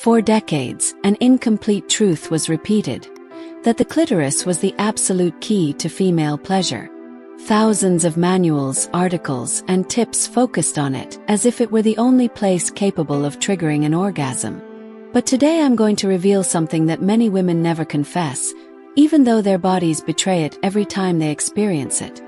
For decades, an incomplete truth was repeated, that the clitoris was the absolute key to female pleasure. Thousands of manuals, articles, and tips focused on it, as if it were the only place capable of triggering an orgasm. But today I'm going to reveal something that many women never confess, even though their bodies betray it every time they experience it.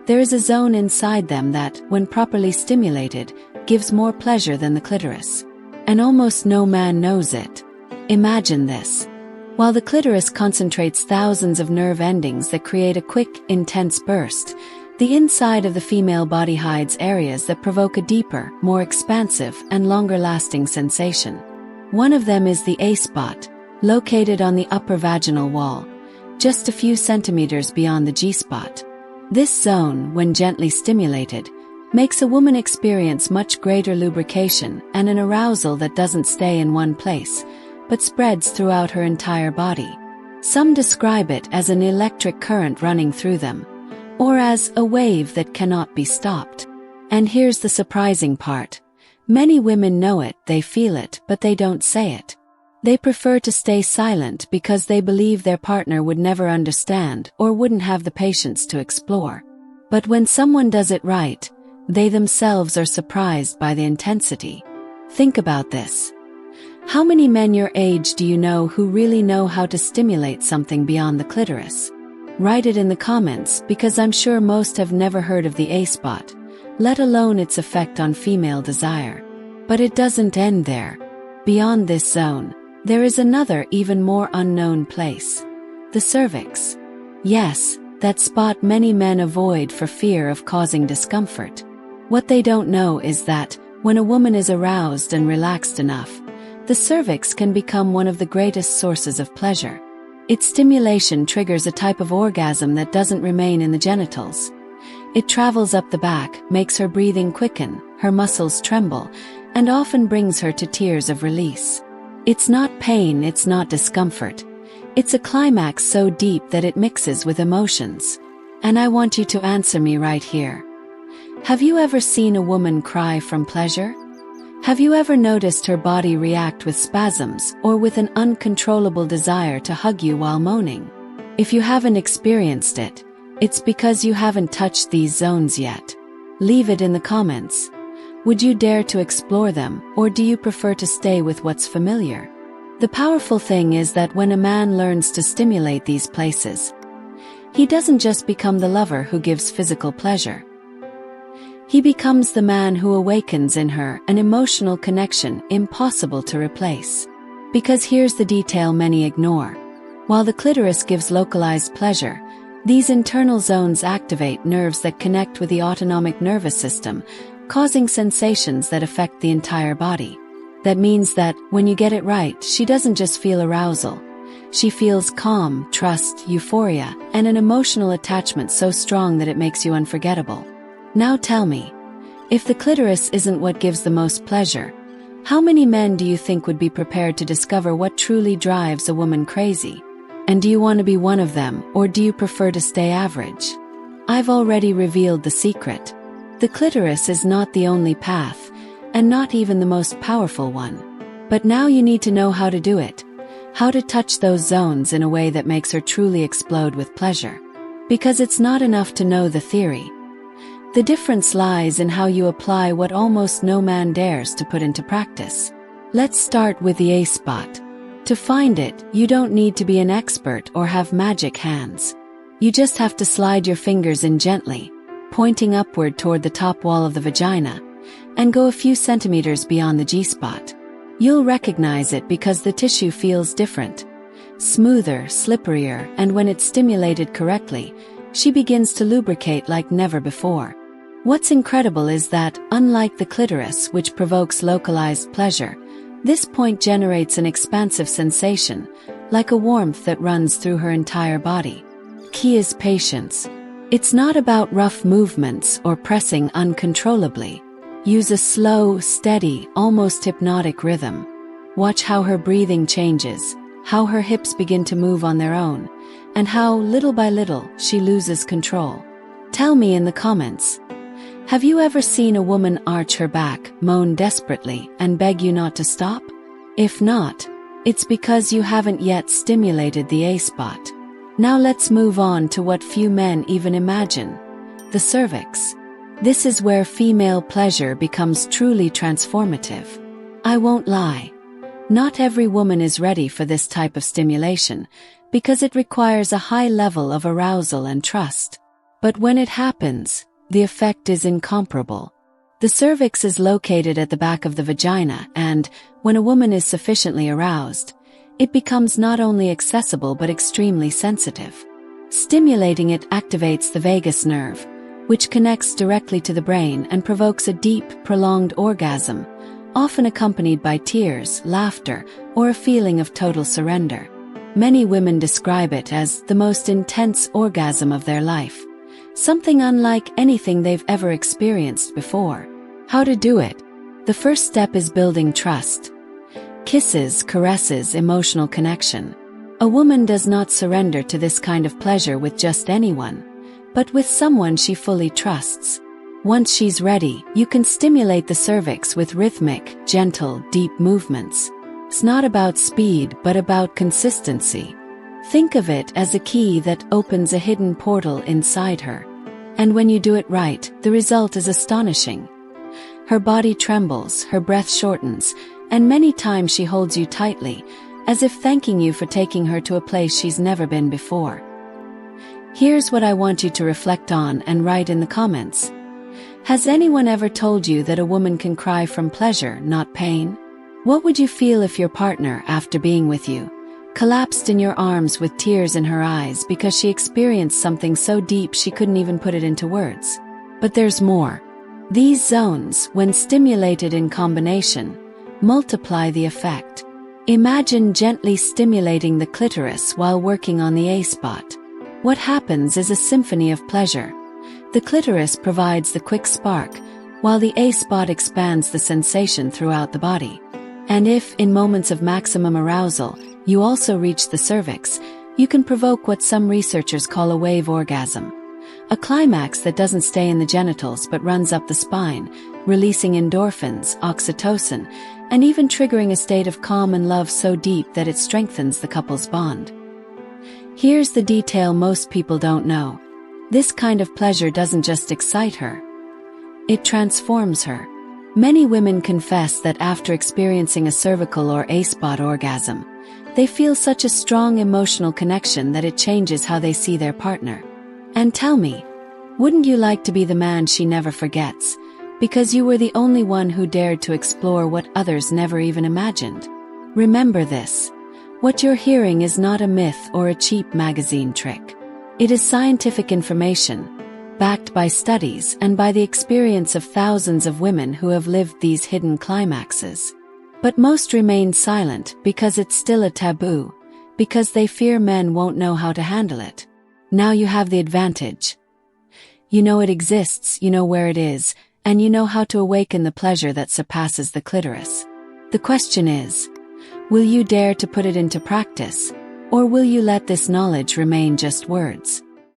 There is a zone inside them that, when properly stimulated, gives more pleasure than the clitoris. And almost no man knows it. Imagine this. While the clitoris concentrates thousands of nerve endings that create a quick, intense burst, the inside of the female body hides areas that provoke a deeper, more expansive, and longer-lasting sensation. One of them is the A-spot, located on the upper vaginal wall, just a few centimeters beyond the G-spot. This zone, when gently stimulated, makes a woman experience much greater lubrication and an arousal that doesn't stay in one place, but spreads throughout her entire body. Some describe it as an electric current running through them, or as a wave that cannot be stopped. And here's the surprising part. Many women know it, they feel it, but they don't say it. They prefer to stay silent because they believe their partner would never understand or wouldn't have the patience to explore. But when someone does it right, they themselves are surprised by the intensity. Think about this. How many men your age do you know who really know how to stimulate something beyond the clitoris? Write it in the comments, because I'm sure most have never heard of the A-spot, let alone its effect on female desire. But it doesn't end there. Beyond this zone, there is another, even more unknown place. The cervix. Yes, that spot many men avoid for fear of causing discomfort. What they don't know is that, when a woman is aroused and relaxed enough, the cervix can become one of the greatest sources of pleasure. Its stimulation triggers a type of orgasm that doesn't remain in the genitals. It travels up the back, makes her breathing quicken, her muscles tremble, and often brings her to tears of release. It's not pain, it's not discomfort. It's a climax so deep that it mixes with emotions. And I want you to answer me right here. Have you ever seen a woman cry from pleasure? Have you ever noticed her body react with spasms or with an uncontrollable desire to hug you while moaning? If you haven't experienced it, it's because you haven't touched these zones yet. Leave it in the comments. Would you dare to explore them, or do you prefer to stay with what's familiar? The powerful thing is that when a man learns to stimulate these places, he doesn't just become the lover who gives physical pleasure. He becomes the man who awakens in her an emotional connection impossible to replace. Because here's the detail many ignore. While the clitoris gives localized pleasure, these internal zones activate nerves that connect with the autonomic nervous system, causing sensations that affect the entire body. That means that, when you get it right, she doesn't just feel arousal. She feels calm, trust, euphoria, and an emotional attachment so strong that it makes you unforgettable. Now tell me, if the clitoris isn't what gives the most pleasure, how many men do you think would be prepared to discover what truly drives a woman crazy? And do you want to be one of them, or do you prefer to stay average? I've already revealed the secret. The clitoris is not the only path, and not even the most powerful one. But now you need to know how to do it, how to touch those zones in a way that makes her truly explode with pleasure. Because it's not enough to know the theory. The difference lies in how you apply what almost no man dares to put into practice. Let's start with the A-spot. To find it, you don't need to be an expert or have magic hands. You just have to slide your fingers in gently, pointing upward toward the top wall of the vagina, and go a few centimeters beyond the G-spot. You'll recognize it because the tissue feels different, smoother, slipperier, and when it's stimulated correctly, she begins to lubricate like never before. What's incredible is that, unlike the clitoris, which provokes localized pleasure, this point generates an expansive sensation, like a warmth that runs through her entire body. Key is patience. It's not about rough movements or pressing uncontrollably. Use a slow, steady, almost hypnotic rhythm. Watch how her breathing changes, how her hips begin to move on their own, and how, little by little, she loses control. Tell me in the comments. Have you ever seen a woman arch her back, moan desperately, and beg you not to stop? If not, It's because you haven't yet stimulated the A-spot. Now let's move on to what few men even imagine: the cervix. This is where female pleasure becomes truly transformative. I won't lie. Not every woman is ready for this type of stimulation, because it requires a high level of arousal and trust. But when it happens, the effect is incomparable. The cervix is located at the back of the vagina, and, when a woman is sufficiently aroused, it becomes not only accessible but extremely sensitive. Stimulating it activates the vagus nerve, which connects directly to the brain and provokes a deep, prolonged orgasm, often accompanied by tears, laughter, or a feeling of total surrender. Many women describe it as the most intense orgasm of their life, something unlike anything they've ever experienced before. How to do it? The first step is building trust. Kisses, caresses, emotional connection. A woman does not surrender to this kind of pleasure with just anyone, but with someone she fully trusts. Once she's ready, you can stimulate the cervix with rhythmic, gentle, deep movements. It's not about speed, but about consistency. Think of it as a key that opens a hidden portal inside her. And when you do it right, the result is astonishing. Her body trembles, her breath shortens, and many times she holds you tightly, as if thanking you for taking her to a place she's never been before. Here's what I want you to reflect on and write in the comments. Has anyone ever told you that a woman can cry from pleasure, not pain? What would you feel if your partner, after being with you, collapsed in your arms with tears in her eyes because she experienced something so deep she couldn't even put it into words? But there's more. These zones, when stimulated in combination, multiply the effect. Imagine gently stimulating the clitoris while working on the A-spot. What happens is a symphony of pleasure. The clitoris provides the quick spark, while the A-spot expands the sensation throughout the body. And if, in moments of maximum arousal, you also reach the cervix, you can provoke what some researchers call a wave orgasm. A climax that doesn't stay in the genitals but runs up the spine, releasing endorphins, oxytocin, and even triggering a state of calm and love so deep that it strengthens the couple's bond. Here's the detail most people don't know. This kind of pleasure doesn't just excite her. It transforms her. Many women confess that after experiencing a cervical or A-spot orgasm, they feel such a strong emotional connection that it changes how they see their partner. And tell me, wouldn't you like to be the man she never forgets, because you were the only one who dared to explore what others never even imagined? Remember this. What you're hearing is not a myth or a cheap magazine trick. It is scientific information, backed by studies and by the experience of thousands of women who have lived these hidden climaxes. But most remain silent because it's still a taboo, because they fear men won't know how to handle it. Now you have the advantage. You know it exists, you know where it is, and you know how to awaken the pleasure that surpasses the clitoris. The question is, will you dare to put it into practice, or will you let this knowledge remain just words?